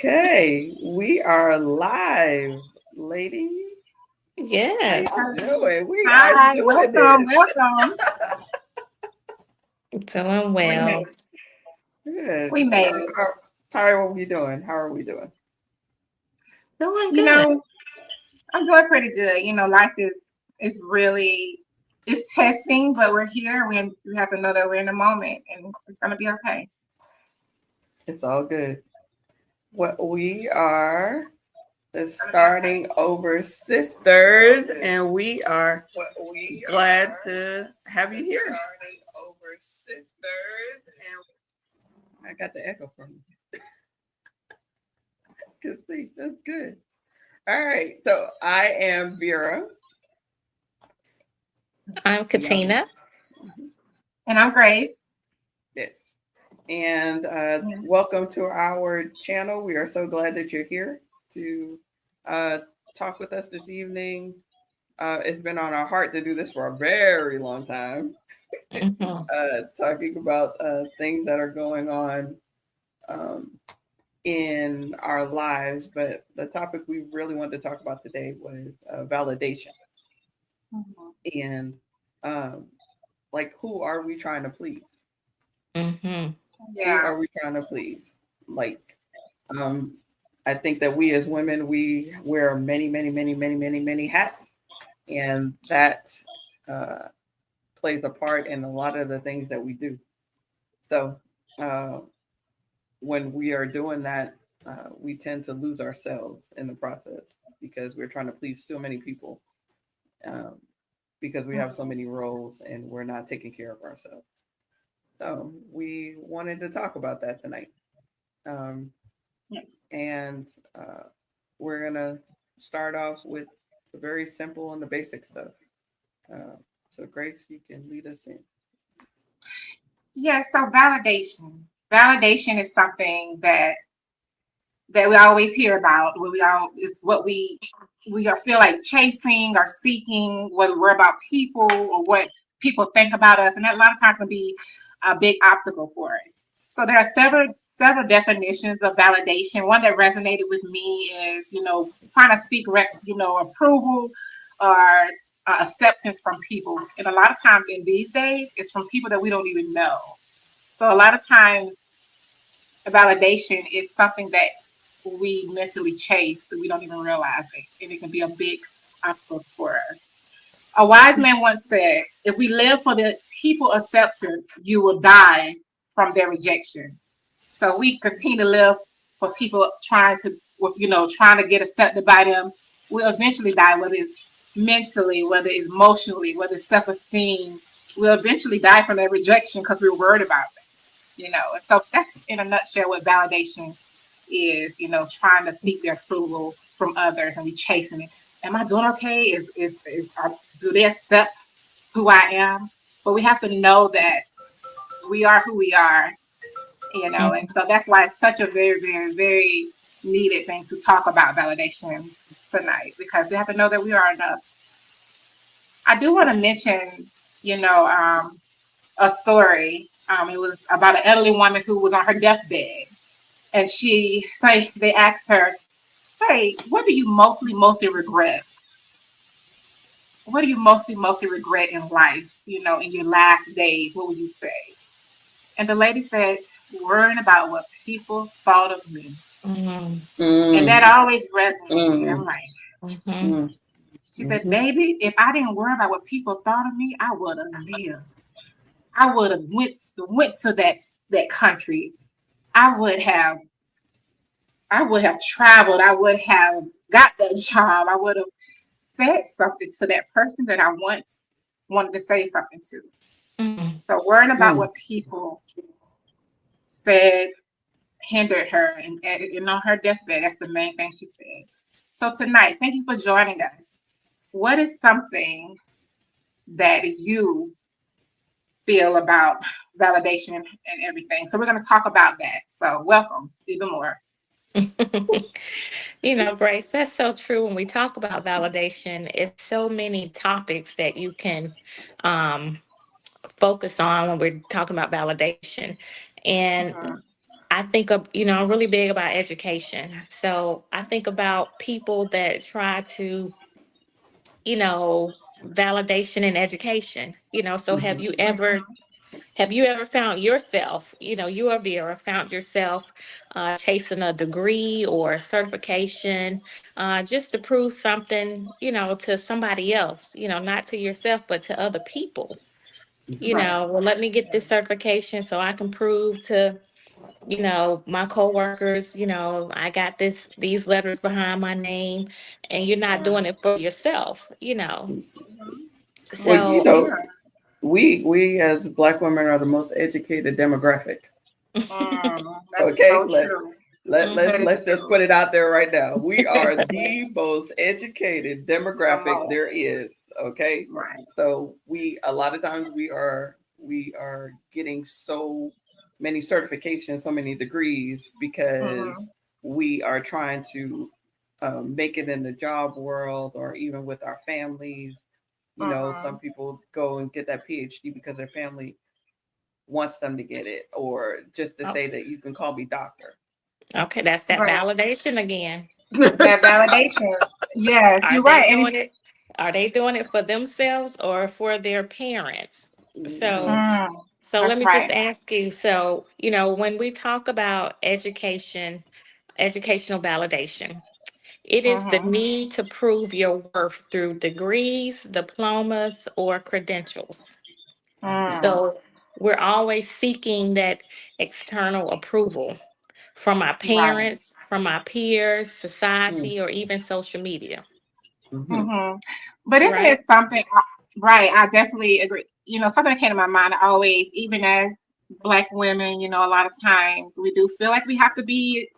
Okay, we are live, ladies. How Yes, you doing? We are Hi, doing welcome, this. welcome. doing We made well. it. Good. We made it. How are we doing? How are we doing? Doing You good. know, I'm doing pretty good. Life is really it's testing, but we're here. We have to know that we're in the moment, and it's gonna be okay. It's all good. What we are is It's gonna be okay. starting over sisters, and we are glad to have you here. Over sisters, and I got the echo from you. Good see, that's good. All right, so I am Vera. I'm Y'all, Katina. And I'm Grace. yes. And Yeah. welcome to our channel. We are so glad that you're here to uh, talk with us this evening. It's been on our heart to do this for a very long time, Mhm. talking about things that are going on um, in our lives. But the topic we really wanted to talk about today was validation Mhm. and um, like who are we trying to please? Mhm. Who Yeah. are we trying to please? Like, um, I think that we as women, we wear many, many, many, many, many, many hats, and that uh, plays a part in a lot of the things that we do. So, uh, when we are doing that, we tend to lose ourselves in the process because we're trying to please so many people, um, because we have so Mhm. many roles and we're not taking care of ourselves. So, we wanted to talk about that tonight. Um, Yes. and we're gonna start off with the very simple and the basic stuff. Uh, so, Grace, you can lead us in. Yeah. So validation. Validation is something that we always hear about. When we all is what we are feel like chasing or seeking, whether we're about people or what people think about us, and that a lot of times can be a big obstacle for us. So there are several definitions of validation. One that resonated with me is trying to seek approval or acceptance from people, and a lot of times in these days it's from people that we don't even know. So a lot of times validation is something that we mentally chase that we don't even realize it, and it can be a big obstacle for us. A wise man once said, "If we live for the people acceptance, you will die from their rejection." So we continue to live for people trying to get accepted by them. We'll eventually die, whether it's mentally, whether it's emotionally, whether it's self-esteem. We'll eventually die from their rejection because we're worried about them. And so that's in a nutshell what validation is, trying to seek their approval from others and we chasing it. Am I doing okay? Do they accept who I am? But we have to know that we are who we are. And so that's why it's such a very, very, very needed thing to talk about validation tonight, because we have to know that we are enough. I do want to mention, you know, um, a story. It was about an elderly woman who was on her deathbed, and they asked her, "Hey, what do you mostly regret? What do you mostly regret in life? In your last days, what would you say?" And the lady said, "Worrying about what people thought of me." Mhm. And that Mm, always resonated. I'm mm, like, Mhm. mm, she said, mhm, "Baby, if I didn't worry about what people thought of me, I would have lived. I would have went to that country. I would have I would have traveled. I would have got that job. I would have said something to that person that I once wanted to say something to." Mhm. So worrying about mm. what people said hindered her, and on her deathbed, that's the main thing she said. So tonight, thank you for joining us. What is something that you feel about validation and everything? So we're going to talk about that. So welcome, even more. Grace, that's so true. When we talk about validation, it's so many topics that you can um, focus on when we're talking about validation. And Mhm. I think of, I'm really big about education. So I think about people that try to, validation in education. So have you ever found yourself, you or Vera found yourself chasing a degree or a certification just to prove something, to somebody else, not to yourself, but to other people? Right. Well, let me get this certification so I can prove to, my coworkers, I got these letters behind my name, and you're not Yeah. doing it for yourself. Well, So, Yeah. we as Black women are the most educated demographic. That is Okay, so true. mhm, That let's is just true. put it out there right now. We are the most educated The demographic there most. is. Okay, Right. so we a lot of times we are getting so many certifications, so many degrees Mm-hmm. because we are trying to make it in the job world or even with our families. Mm-hmm. Some people go and get that PhD because their family wants them to get it, or just to say okay, that you can call me doctor. okay, that's that Right. validation again. That validation. Yes, Are you're they right. And doing it? Are they doing it for themselves or for their parents? So, Mhm, mm, so let that's me just right. ask you. So, when we talk about education, educational validation, it is the Mm-hmm. need to prove your worth through degrees, diplomas, or credentials. Mm, So, we're always seeking that external approval from our right. parents, from our peers, mhm, society, or even social media, mhm, Mm-hmm. But isn't right? it something? Right. I definitely agree. Something that came to my mind always, even as Black women, a lot of times we do feel like we have to be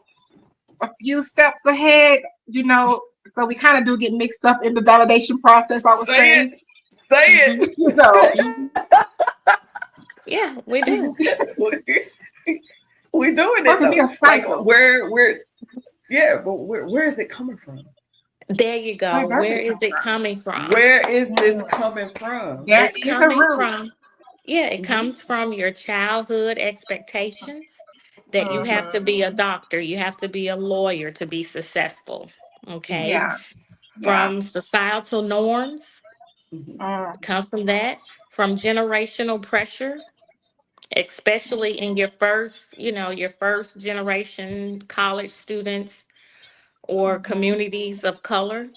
a few steps ahead, so we kind of do get mixed up in the validation process, I would Say say. it. Say hmm it. You know, hmm Yeah, we do. We doing so it it could be though. a Like cycle. yeah, but where is it coming from? There you Where go. does Where it is come it from? coming from? Where is this Mm, coming from? there It's is a coming root. from, yeah, it Mhm, comes from your childhood expectations that you have to Mm-hmm. be a doctor, you have to be a lawyer to be successful. mhm, Okay. Yeah. Yeah. From societal norms, mhm, Mm, it comes from that, from generational pressure, especially in your first generation college students or mm-hmm. communities of color.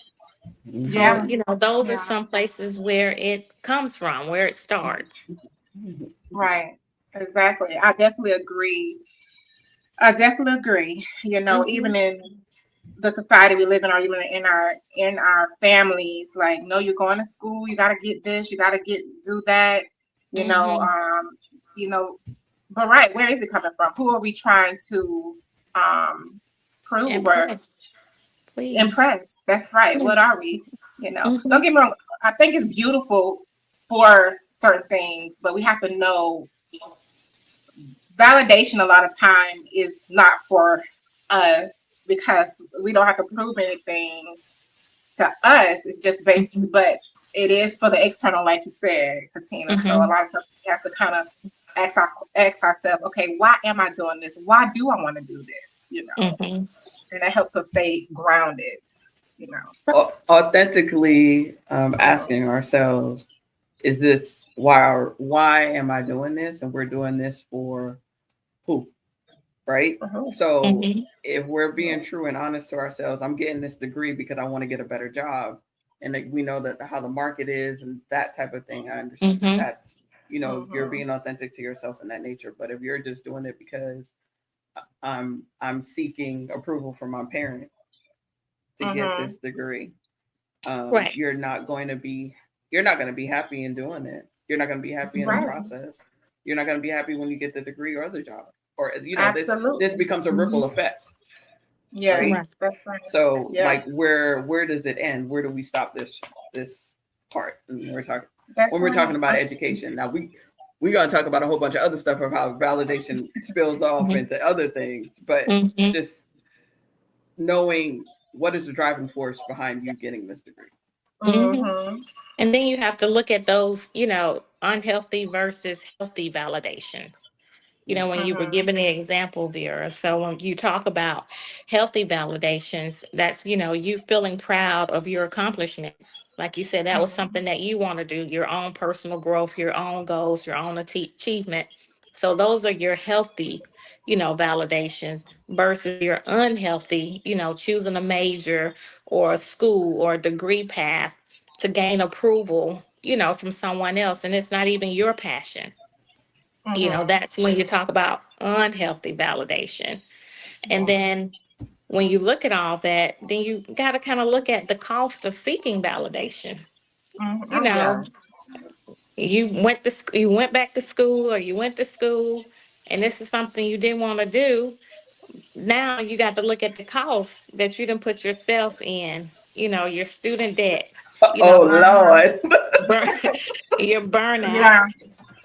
So, Yeah. mhm, those are Yeah. some places where it comes from, where it starts. mhm, Right. Exactly. I definitely agree. I definitely agree. hmm Even in the society we live in, or even in our families, like, no, you're going to school, you got to get this, you got to do that, you know, hmm um, you know. But right, where is it coming from? Who are we trying to um prove or Impress, please. impress? That's right. Yeah. What are we? hmm Don't get me wrong. I think it's beautiful for certain things, but we have to know validation a lot of time is not for us because we don't have to prove anything to us. It's just based, hmm but it is for the external, like you said, Katina. So a hmm lot of times we have to kind of ask ourselves, okay, why am I doing this? Why do I want to do this? hmm And that helps us stay grounded. So Authentically mhm, asking ourselves, is this why am I doing this? And we're doing this for who? Right? mhm, So hmm if we're being yeah, true and honest to ourselves, I'm getting this degree because I want to get a better job. And that we know that how the market is and that type of thing. I understand hmm that's, you're mhm, being authentic to yourself in that nature. But if you're just doing it because I'm seeking approval from my parent to get mhm, this degree, Right. you're not going to be happy in doing it. You're not going to be happy in the right, process. You're not going to be happy when you get the degree or the job, or this absolutely, becomes a ripple hmm effect, right? Right. yes, that's right, So yeah, like where does it end? Where do we stop this part? And that's when we're talking right. about education. Now we got to talk about a whole bunch of other stuff of how validation spills off hmm into other things, but hmm just knowing what is the driving force behind you getting this degree. hmm Mhm, And then you have to look at those, unhealthy versus healthy validations. when you were Mm-hmm. giving the example, Vera. So when you talk about healthy validations, that's, you feeling proud of your accomplishments. Like you said, that was Mm-hmm. something that you want to do, your own personal growth, your own goals, your own achievement. So those are your healthy, validations versus your unhealthy, choosing a major or a school or a degree path to gain approval, from someone else. And it's not even your passion. Mm-hmm. That's when you talk about unhealthy validation. And Yeah. then when you look at all that, then you got to kind of look at the cost of seeking validation. Mm-hmm. You Oh, know, yes. you went back to school, or you went to school, and this is something you didn't want to do. Now you got to look at the cost that you didn't put yourself in. Your student debt. You Oh know, Mm-hmm. Lord. burn, your burnout. Yeah.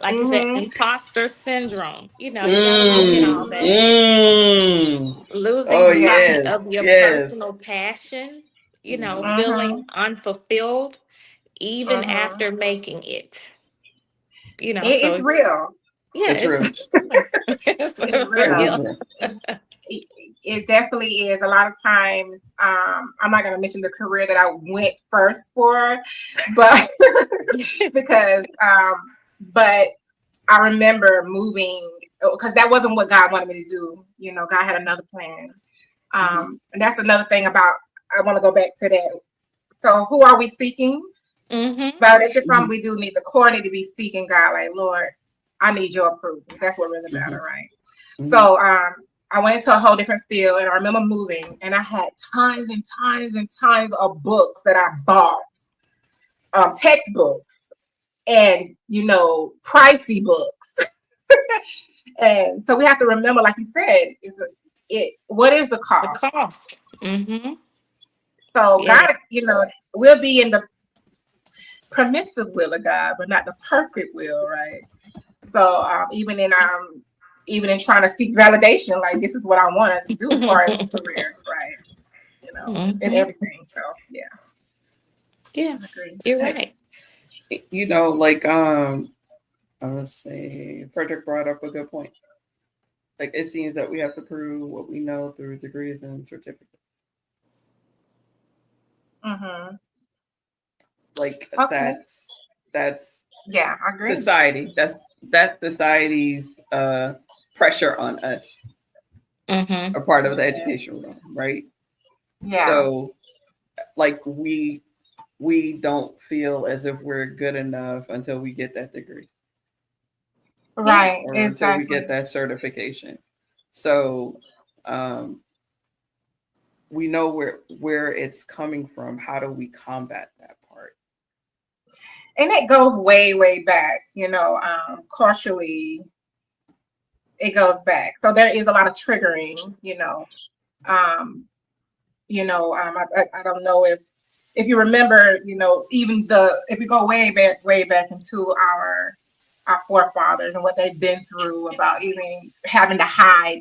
Like you said, Mm-hmm. imposter syndrome. You got to look at all Mm, that. Mm-hmm. mm. Losing Oh Yeah. sight yes, of your yes. personal passion, Mhm. Mm-hmm. feeling unfulfilled even Mm-hmm. after making it. It's So real. yeah, It's it's real. it's It's It is real. real. real. It's, it, it definitely is. A lot of times, I'm not going to mention the career that I went first for, but because, but I remember moving because that wasn't what God wanted me to do. God had another plan. Mhm. And that's another thing about, I want to go back to that. So who are we seeking Mm-hmm. validation from? Mhm. We do need the core need to be seeking God, like, Lord, I need your approval. That's what really matters, Mhm. right? Mhm. So I went into a whole different field, and I remember moving, and I had tons and tons and tons of books that I bought, textbooks, and pricey books. And so we have to remember, like you said, what is the The cost? cost. Mm-hmm. So Yeah. God, we'll be in the permissive will of God, but not the perfect will, right? So even in trying to seek validation, like this is what I want to do as far as career, right? And Mm-hmm. everything. So yeah, Yeah, I agree. you're Hey, right. like I would say Frederick brought up a good point. Like it seems that we have to prove what we know through degrees and certificates. Mm-hmm. Like Okay. that's Yeah, I agree. society. That's society's pressure on us, Mm-hmm. a part of the Yeah. education realm, right? Yeah. So like we don't feel as if we're good enough until we get that degree Yeah. Right. or until we get Exactly. that certification. So um, we know where it's coming from. How do we combat that part? And it goes way, way back. Culturally, it goes back. So there is a lot of triggering. Um, I don't know if you remember, even if we go way back into our forefathers and what they've been through about even having to hide,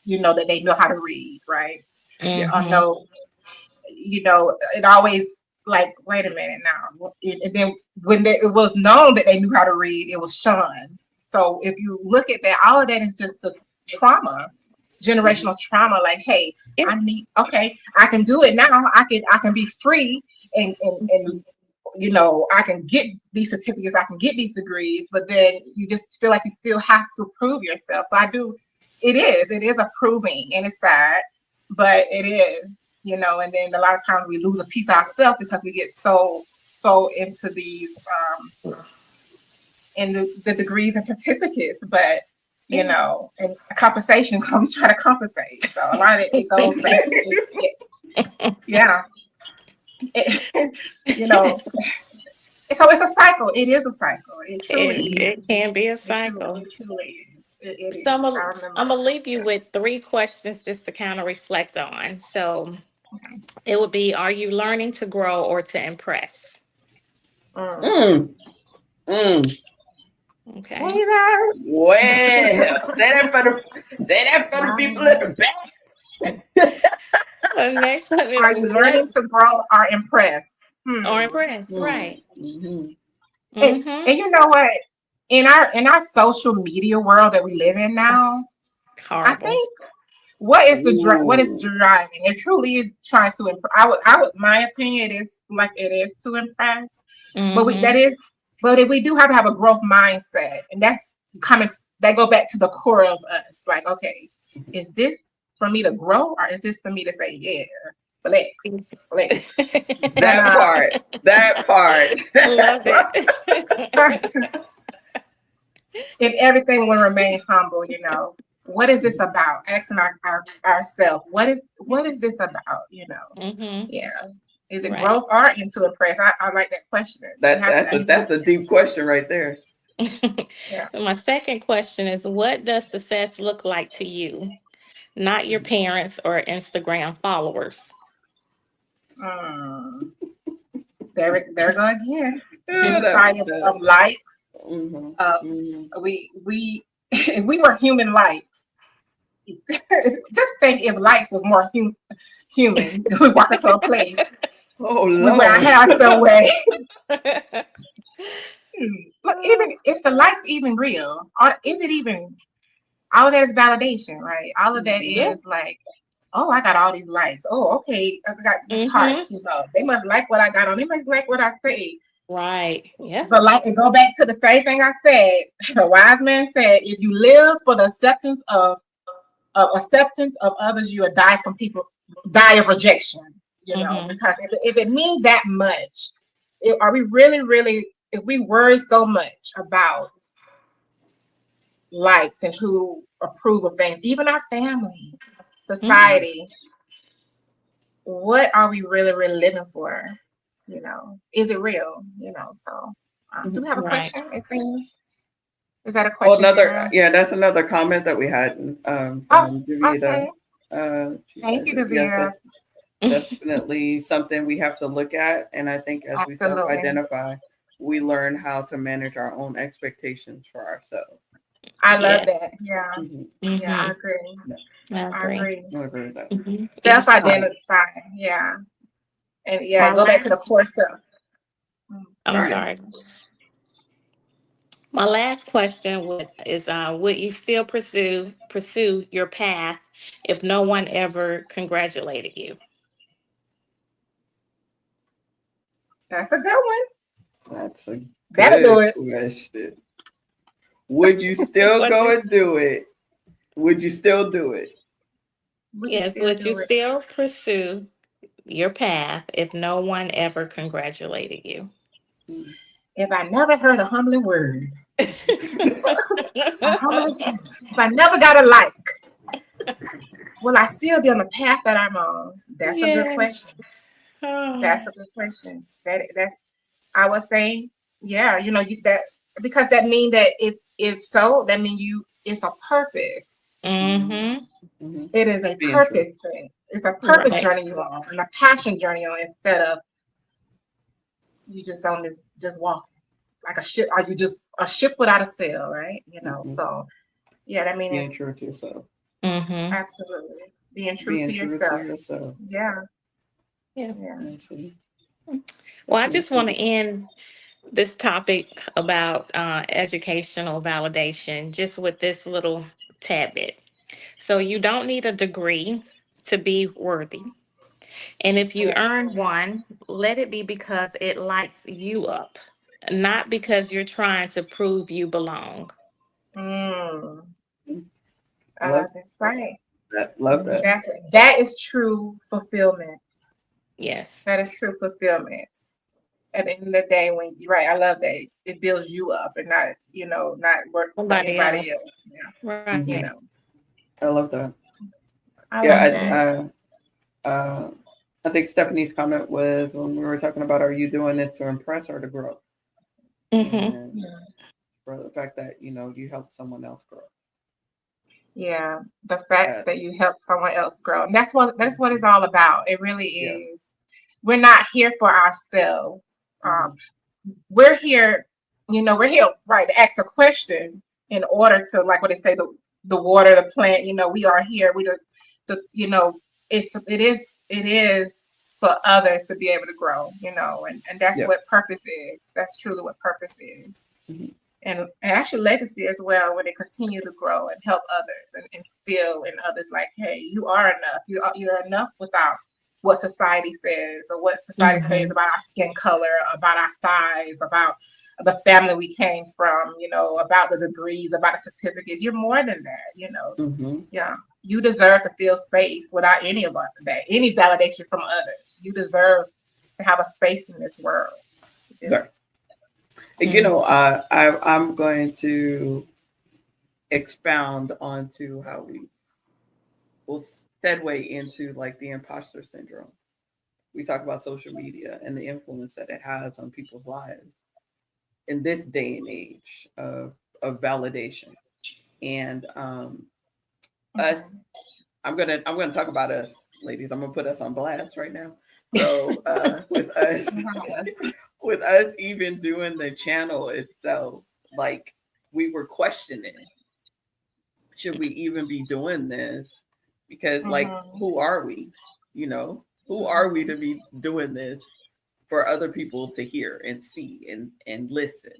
that they know how to read, right? Yeah. Or Mm-hmm. know, it always like, wait a minute now. And then when it was known that they knew how to read, it was shunned. So if you look at that, all of that is just the trauma, Mhm. generational trauma. Like, hey, Yeah. okay, I can do it now. I can be free and I can get these certificates, I can get these degrees, but then you just feel like you still have to prove yourself. So it is a proving, and it's sad, but it is, and then a lot of times we lose a piece of ourselves because we get so into these in the degrees and certificates, but Yeah. and compensation comes trying to compensate. So a lot of it goes back. Yeah. It, you know, so it's a cycle. It is a cycle. It truly It is. can be a It truly, cycle. it truly is. It So is. I remember. I'm gonna leave you Yeah. with three questions just to kind of reflect on. So Okay. it would be, are you learning to grow or to impress? Mm. Mm, mm. Say Okay. that. Well, say that for the people Right. in the back. The next one is Are you what learning to grow or impress? or impress, Mm, right? mhm. And Mm-hmm. you know what? in our social media world that we live in now, I Horrible. think what is Ooh. driving? It truly is trying to impress. My opinion is like it is to impress, but Mm-hmm. if we do have to have a growth mindset, and that's coming. That go back to the core of us. Like, okay, is this for me to grow, or is this for me to say, yeah, flex, flex, and That part. That part. Love it. and everything will remain humble. What is this about? Asking ourselves, what is this about? Mm-hmm. Yeah. Is it Right. growth or into impress? I like that question. You That have that's to, that's the deep question right there. yeah. My second question is, what does success look like to you? Not your parents or Instagram followers. Mm. There we go again. This Yeah, society of likes. mhm, Uh, mhm. we if we were human likes. Just think if likes was more human. We walk into a place, Oh we wear our Lord. hair some way. Look, even is the likes even real? Or is it even all of that is validation, right? All of that Yeah. is like, oh, I got all these likes. Oh, okay, I got these Mm-hmm. hearts. They must like what I got on. They must like what I say. Right. Yeah. But like, and go back to the same thing I said. The wise man said, if you live for the acceptance of others, you will die of rejection. Mm-hmm. Because if it means that much, are we really, really? If we worry so much about likes and who approve of things, even our family, Mm-hmm. society, what are we really, really living for? Is it real? So do we have a Right. question? It seems. Is that a Oh, question, Vera? that's another comment that we had Oh, from Davida. okay. She Thank said you, that yes, Davina. that's definitely something we have to look at. And I think as we Absolutely. self-identify, we learn how to manage our own expectations for ourselves. I love Yeah. that. Yeah. Mm-hmm. Yeah, I Mm-hmm. agree. Yeah, I I agree. agree. I agree with that. Mm-hmm. Yes. Self-identify. Yeah. And yeah, My go back to the last. core self. Mm. I'm Right. Sorry. sorry. My last question would you still pursue your path if no one ever congratulated you? That's a good one. That's a That'll good do it. question. Would you still What go you- and do it? Would you still do it? Would you yes, still would you do it? still pursue your path if no one ever congratulated you? Mm. If I never heard a humbling word, a humbling sound, if I never got a like, will I still be on the path that I'm on? That's a good Yes. question. Oh. That's a good question. That's I would say, yeah, that because that mean that if so, that mean it's a purpose. Mhm. Mm-hmm. Mhm. It is Just a being true. purpose thing. It's a purpose Right. journey you're on and a passion journey on instead of you just on this just walking like a ship. Are you just a ship without a sail, right? Mhm. So yeah, that mean Being it's true to yourself. Mm-hmm. absolutely being true to Being true to yourself. yourself. Yeah, Yeah. yeah. I see. Well, I Being just true want to to end this topic about educational validation just with this little tidbit. So, you don't need a degree to be worthy. And if you Yes. earn one, let it be because it lights you up, not because you're trying to prove you belong. Mm, love that's right. that. Love that. Mhm. That is true fulfillment. Yes. That is true fulfillment. At the end of the day, when you're right, I love that it builds you up and not, not work for Somebody anybody else. else. Yeah, Right. you Hmm. know, I love that. I Yeah, love that. I think Stephanie's comment was when we were talking about, are you doing it to impress or to grow? Mm-hmm. And Yeah, for the fact that you help someone else grow. yeah. The fact That, that you help someone else grow, and that's what it's all about. It really yeah. is. We're not here for ourselves. Hmm. We're here, we're here, right, to ask a question in order to, like what they say, the water, the plant, we are here. It is for others to be able to grow, and that's Yeah. what purpose is. That's truly what purpose is. Hmm. and actually legacy as well, when they continue to grow and help others and instill in others like, hey, you are enough. You're enough without what society says, or what society says about our skin color, about our size, about the family we came from, about the degrees, about the certificates. You're more than that. Mm-hmm. Yeah. You deserve to feel space without any of that, any validation from others. You deserve to have a space in this world. Right. I'm going to expound onto how we will segue into like the imposter syndrome. We talk about social media and the influence that it has on people's lives in this day and age of validation. And us, I'm gonna talk about us, ladies. I'm gonna put us on blast right now. So with us, with us even doing the channel itself, like we were questioning, should we even be doing this? Because like, who are we? Who are we to be doing this for other people to hear and see and listen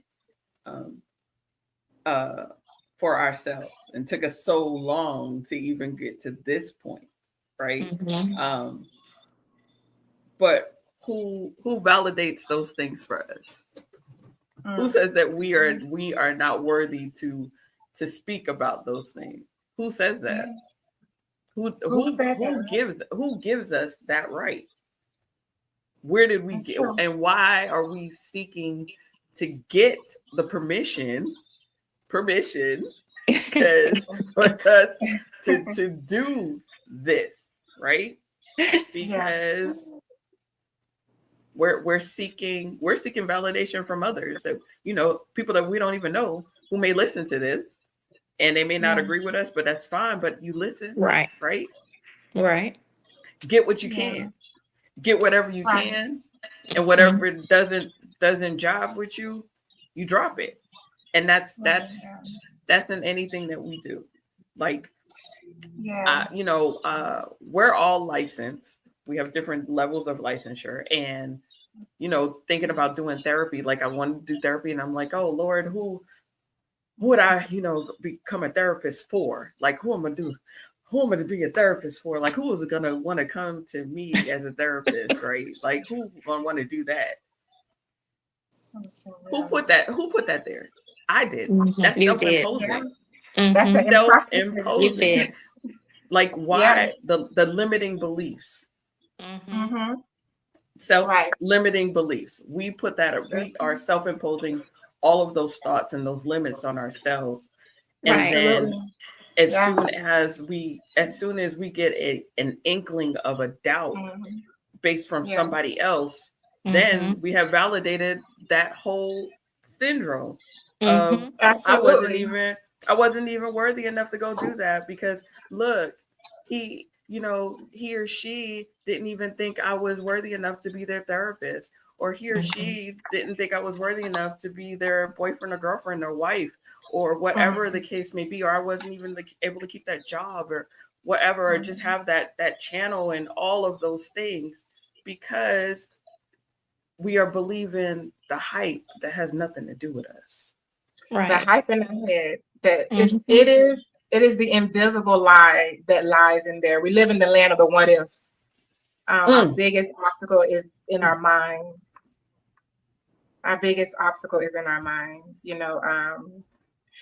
for ourselves? And took us so long to even get to this point, right? But who validates those things for us? Who says that we are not worthy to speak about those things? Who says that? Who gives us that right? Where did we get, and why are we seeking to get the permission because to do this, right? Because we're seeking validation from others, that people that we don't even know, who may listen to this and they may not agree with us, but that's fine. But you listen, right? Get what you can, get whatever you can, and whatever doesn't jive with you, you drop it. And that's in anything that we do. Like, we're all licensed. We have different levels of licensure, and thinking about doing therapy, like I want to do therapy, and I'm like, oh Lord, who would I, become a therapist for? Like, who am I to be a therapist for? Like, who is gonna want to come to me as a therapist, right? Like, who gonna want to do that? Who put that there? I did. That's self-imposing. That's an self-imposing. Like, why the limiting beliefs? Self-limiting beliefs. We put that. We are self-imposing all of those thoughts and those limits on ourselves, and then as soon as we get an inkling of a doubt based from somebody else, then we have validated that whole syndrome of I wasn't even worthy enough to go do that, because look, he or she didn't even think I was worthy enough to be their therapist, or he or she didn't think I was worthy enough to be their boyfriend or girlfriend or wife, or whatever the case may be, or I wasn't even able to keep that job or whatever, or just have that channel and all of those things, because we are believing the hype that has nothing to do with us. The hype in our head that it is the invisible lie that lies in there. We live in the land of the what ifs. Our biggest obstacle is in our minds.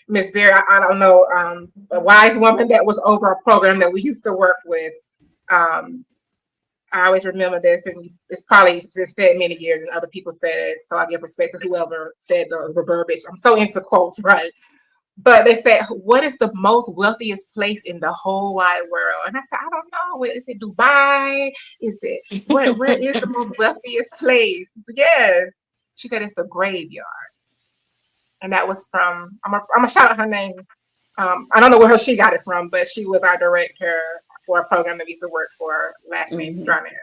Miss Vera, I don't know, a wise woman that was over a program that we used to work with. I always remember this, and it's probably just said many years, and other people said it, so I give respect to whoever said the verbiage. I'm so into quotes, right? But they said, what is the most wealthiest place in the whole wide world? And I said, I don't know. Is it Dubai? Is it where is the most wealthiest place? Yes. She said it's the graveyard. And that was from, I'm gonna shout out her name. I don't know where she got it from, but she was our director for a program that we used to work for, last name extraordinary.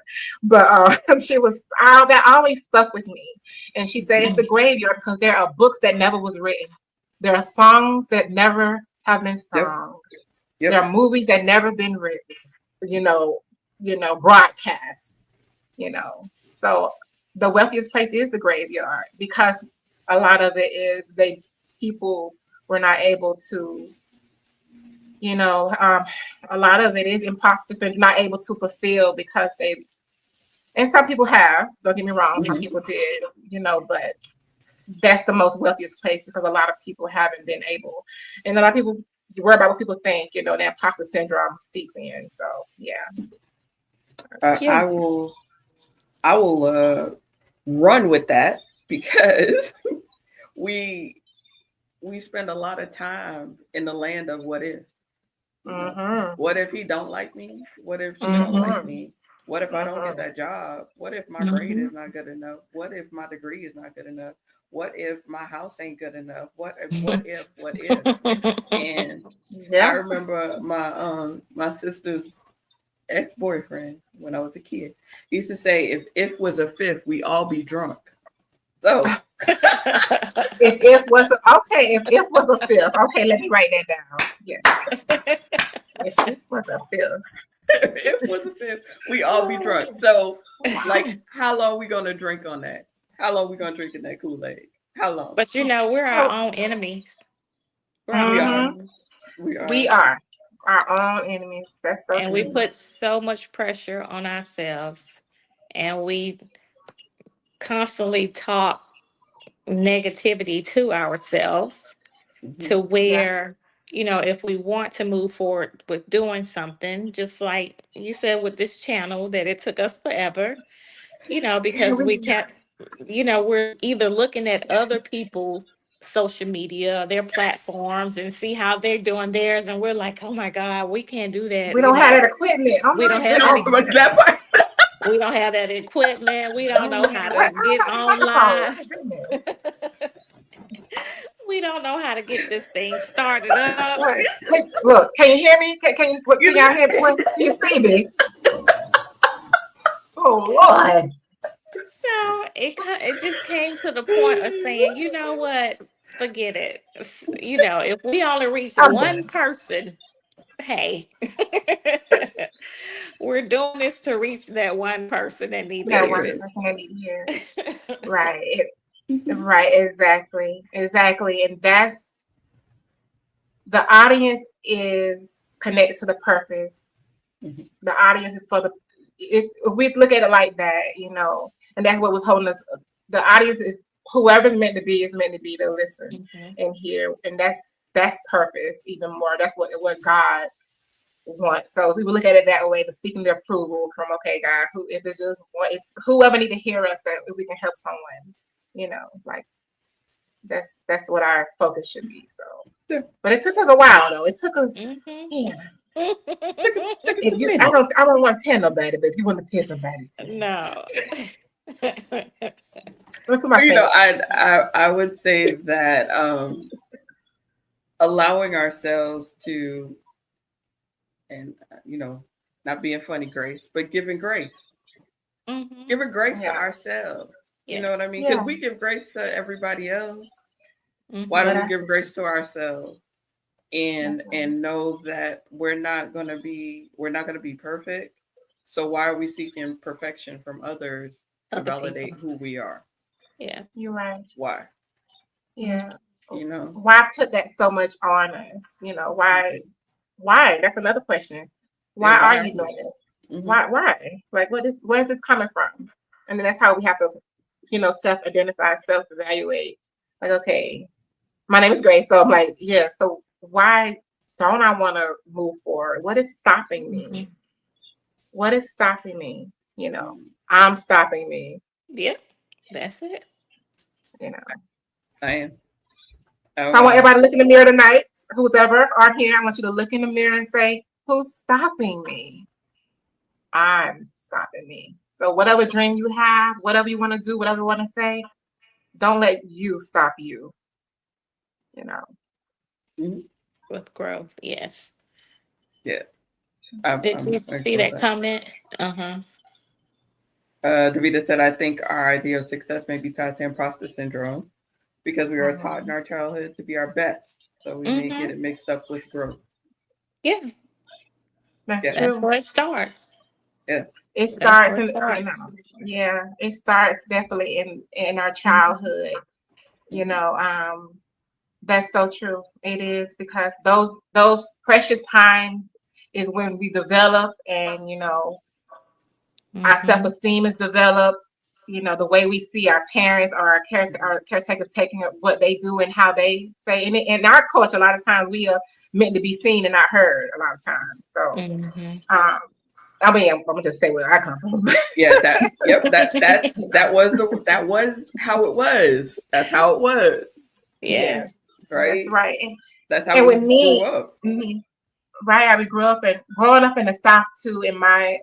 But she was, that always stuck with me. And she said it's the graveyard because there are books that never was written. There are songs that never have been sung. Yep. There are movies that never been written, broadcasts, So the wealthiest place is the graveyard, because a lot of it is people were not able to, a lot of it is imposter syndrome, not able to fulfill because and some people have, don't get me wrong, some people did, but that's the most wealthiest place because a lot of people haven't been able, and a lot of people worry about what people think, that imposter syndrome seeps in. So yeah. Yeah. I will run with that because we spend a lot of time in the land of what if. What if he don't like me? What if she don't like me? What if I don't get that job? What if my grade is not good enough? What if my degree is not good enough? What if my house ain't good enough? What if? And I remember my sister's ex-boyfriend when I was a kid. He used to say if it was a fifth, we all be drunk. So if was a fifth. Okay, let me write that down. Yeah. If it was a fifth. If it was a fifth, we all be drunk. So like how long we gonna drink on that? How long we gonna drink in that Kool-Aid? How long? But we're our own enemies. We're our own enemies. We are our own enemies. That's so and true. we put so much pressure on ourselves, and we constantly talk negativity to ourselves to where, if we want to move forward with doing something, just like you said with this channel, that it took us forever, because we can't, we're either looking at other people's social media, their platforms, and see how they're doing theirs. And we're like, oh my God, we can't do that. We don't have that equipment. Oh We my don't have God. that. We don't have that equipment. We don't know how to get on live. We don't know how to get this thing started up. Look, can you hear me? Can y'all hear me? Do you see me? Oh Lord. So it just came to the point of saying, you know what? Forget it. If we only reach one person, hey, we're doing this to reach that one person that needs to hear this. Person that need to hear. Right. Right. Exactly. And that's, the audience is connected to the purpose. The audience is for if we look at it like that, and that's what was holding us. The audience is whoever's meant to be is meant to be to listen and hear, and that's purpose even more. That's what God wants. So if we would look at it that way, the seeking the approval from, okay, God, if whoever need to hear us, that if we can help someone, like that's what our focus should be. So, but it took us a while though. It took us, I don't want to tell nobody, but if you want to tell somebody, no. I would say that allowing ourselves to, and not being funny, Grace, but giving grace, giving grace to ourselves. You know what I mean? Because we give grace to everybody else. Why don't we give grace to ourselves and know that we're not gonna be perfect? So why are we seeking perfection from others to validate who we are? Yeah, you're right. Why? Yeah. Why put that so much on us? Why? That's another question. Why are you doing this? Why? Like, where's this coming from? And then that's how we have to, self-identify, self-evaluate. Like, okay, my name is Grace. So I'm like, yeah, so why don't I want to move forward? What is stopping me? What is stopping me? I'm stopping me. Yep, that's it. I am. So I want everybody to look in the mirror tonight. Who's ever on here, I want you to look in the mirror and say, who's stopping me? I'm stopping me. So whatever dream you have, whatever you want to do, whatever you want to say, don't let you stop you. With growth, yes. Yeah. Did you see that comment? Davida said, I think our idea of success may be tied to imposter syndrome because we are taught in our childhood to be our best. So we may get it mixed up with growth. Yeah. That's true. That's where it starts. Yeah. It starts it starts definitely in our childhood. That's so true. It is, because those precious times is when we develop, and our Mm-hmm. self-esteem is developed. The way we see our parents or our caretakers taking what they do and how they say. And in our culture, a lot of times we are meant to be seen and not heard a lot of times. So, Mm-hmm. um, I mean, I'm gonna just say where I come from. Yeah, that was how it was. That's how it was, Yes, Yes. that's right? right. That's how And with we grew me, up. mhm, right, I grew up and growing up in the South too. In my,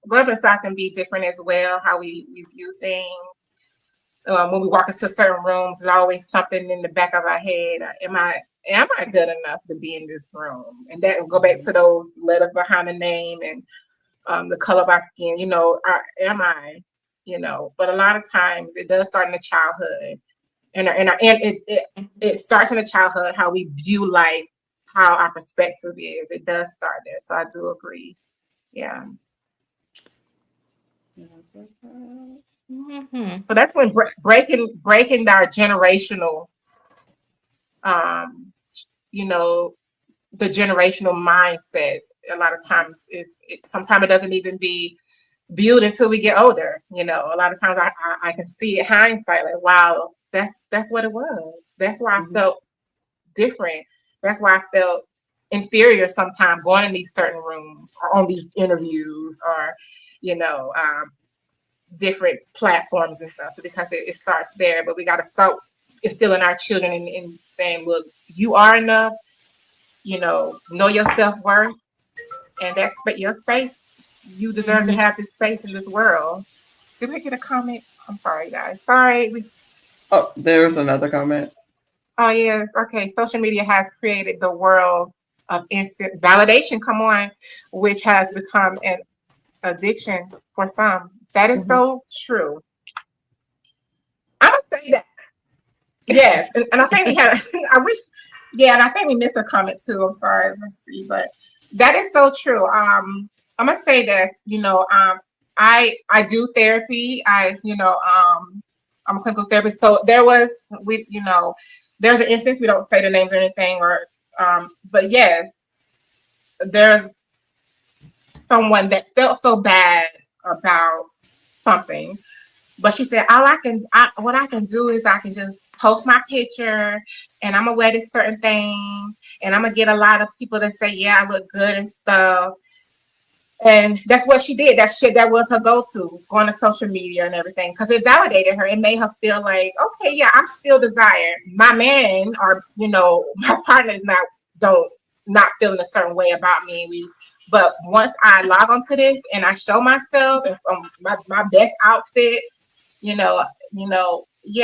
growing up in the South can be different as well. How we view things. When we walk into certain rooms, there's always something in the back of our head. Am I good enough to be in this room? And that will go back to those letters behind the name and the color of our skin. Am I? But a lot of times it does start in the childhood, and it starts in the childhood, how we view life, how our perspective is. It does start there. So I do agree. Yeah. Mm-hmm. So that's when breaking our generational, um, you know, the generational mindset. A lot of times sometimes it doesn't even be viewed until we get older. A lot of times I can see it hindsight, like, wow, that's what it was. That's why I Mhm. felt different. That's why I felt inferior sometimes going in these certain rooms or on these interviews, or you know um, different platforms and stuff, because it starts there. But we got to start instilling our children in saying, look, you are enough. Know your self-worth, and that's your space. You deserve to Mm-hmm. have this space in this world. Did I get a comment? I'm sorry, guys. Sorry. Oh, there's another comment. Oh, yes. Okay. Social media has created the world of instant validation. Come on, which has become an addiction for some. That is Mhm. so true. I'm gonna say that. Yes, and I think we had. I wish. Yeah, and I think we missed a comment too. I'm sorry. Let's see, but that is so true. I'm gonna say that. I do therapy. I'm a clinical therapist. So there's an instance, we don't say the names or anything, but yes, there's someone that felt so bad about something, but she said, what I can do is I can just post my picture, and I'm gonna wear this certain thing, and I'm gonna get a lot of people to say, yeah, I look good and stuff. And that's what she did. That was her go-to, going to social media and everything, because it validated her. It made her feel like, okay, yeah, I'm still desired. My man, or my partner is not feeling a certain way about me. But once I log onto this and I show myself and my best outfit, yeah,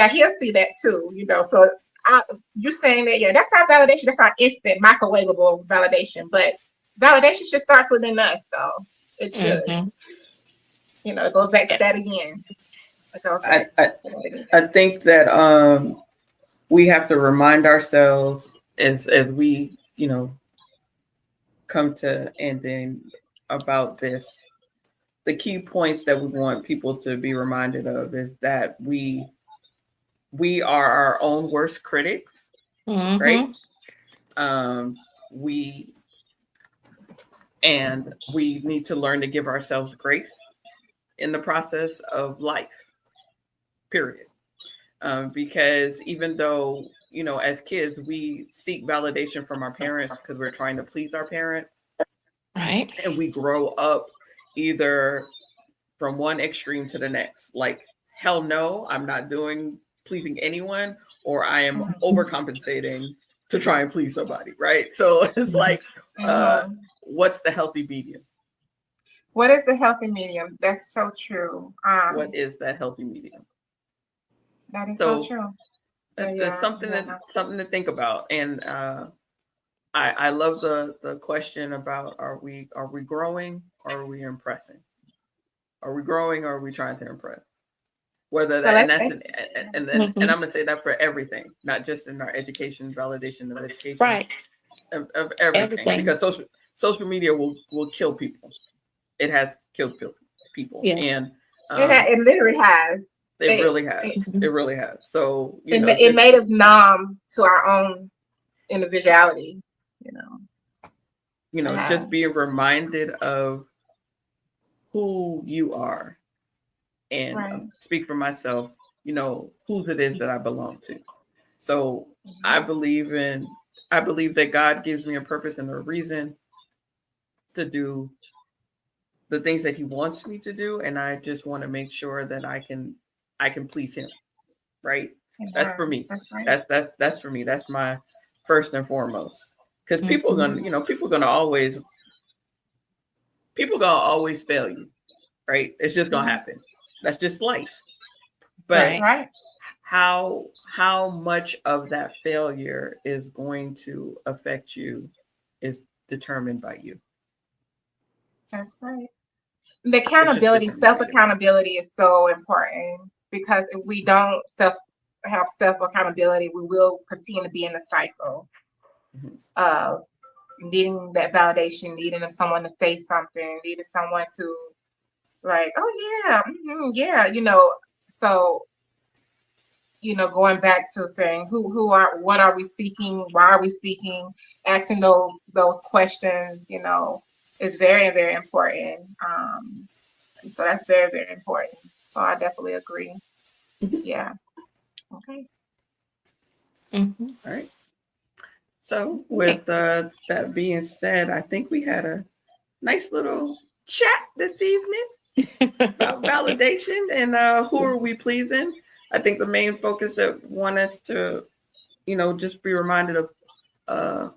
he'll see that too. So you're saying that, yeah, that's not validation. That's our instant microwavable validation. But validation should start within us, though. It should. Mm-hmm. It goes back to that Yes. again. It goes I, back I to that again. I think that we have to remind ourselves as we come to ending about this. The key points that we want people to be reminded of is that we are our own worst critics, right? Mm-hmm. Um, we we need to learn to give ourselves grace in the process of life. Period. Because even though as kids we seek validation from our parents because we're trying to please our parents, Right. and we grow up either from one extreme to the next. Like, hell no, I'm not doing pleasing anyone, or I am overcompensating to try and please somebody, right? So it's like, Mhm. what's the healthy medium? What is the healthy medium? That's so true. What is that healthy medium? That is so So true. there's Yeah, something yeah. to think about. And I love the question about are we growing or are we impressing? Are we growing or are we trying to impress? Whether So that and let's that's say, an and then Mm-hmm. and I'm gonna say that for everything, not just in our education, validation of education, Right. of everything, Everything. because social media will kill people. It has killed people, Yeah. and it um, literally has. It really has. It really has. So, it made us numb to our own individuality, just being reminded of who you are, and right. speak for myself, whose it is that I belong to. So I believe that God gives me a purpose and a reason to do the things that he wants me to do. And I just want to make sure that I can please him. Right. That's for me. That's right. That's for me. That's my first and foremost. Because people gonna always fail you. Right. It's just gonna happen. That's just life. But right. how much of that failure is going to affect you is determined by you. That's right. The accountability, self-accountability is so important, because if we don't have self-accountability, we will continue to be in the cycle of needing that validation, needing someone to say something, needing someone to like, oh yeah, yeah, so going back to saying what are we seeking, why are we seeking, asking those questions, is very, very important. So that's very, very important. So I definitely agree. Yeah. Okay. Mm-hmm. All right. So with that being said, I think we had a nice little chat this evening about validation and who are we pleasing. I think the main focus that want us to, just be reminded of,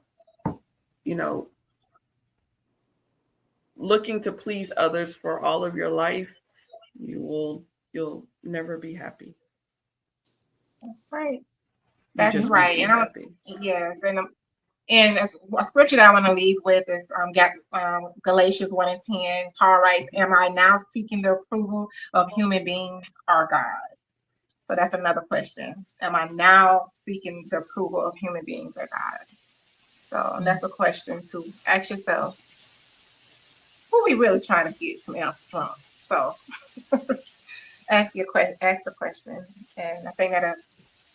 looking to please others for all of your life, you'll never be happy. That's right. That's right. Happy. Yes, and a scripture that I want to leave with is Galatians 1:10. Paul writes, "Am I now seeking the approval of human beings or God?" So that's another question. Am I now seeking the approval of human beings or God? So that's a question to ask yourself. Who we really trying to get some answers from? So ask the question, and I think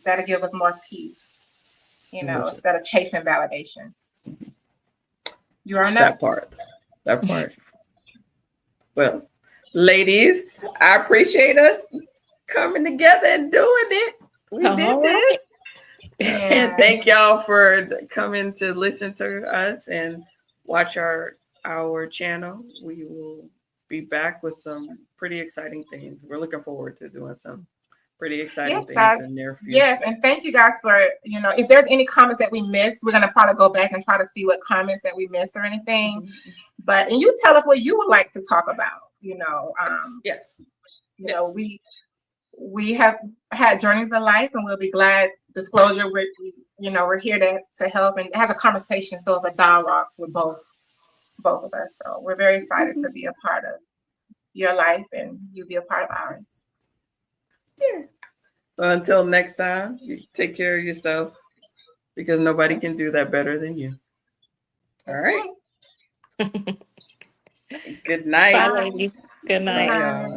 that'll give us more peace. Instead of chasing validation. You are that part. Well, ladies, I appreciate us coming together and doing it. We did this. And thank y'all for coming to listen to us and watch our channel. We will be back with some pretty exciting things. We're looking forward to doing some pretty exciting things guys. in the near future. Yes, and thank you guys for, if there's any comments that we missed, we're going to probably go back and try to see what comments that we missed or anything. And you tell us what you would like to talk about, Yes. We have had journeys in life, and we'll be glad. Disclosure, we're here to help and have a conversation, so it's a dialogue with both of us. So we're very excited to be a part of your life, and you be a part of ours. Yeah. So until next time, you take care of yourself, because nobody can do that better than you. All right. Good night. Bye, ladies. Good night. Bye.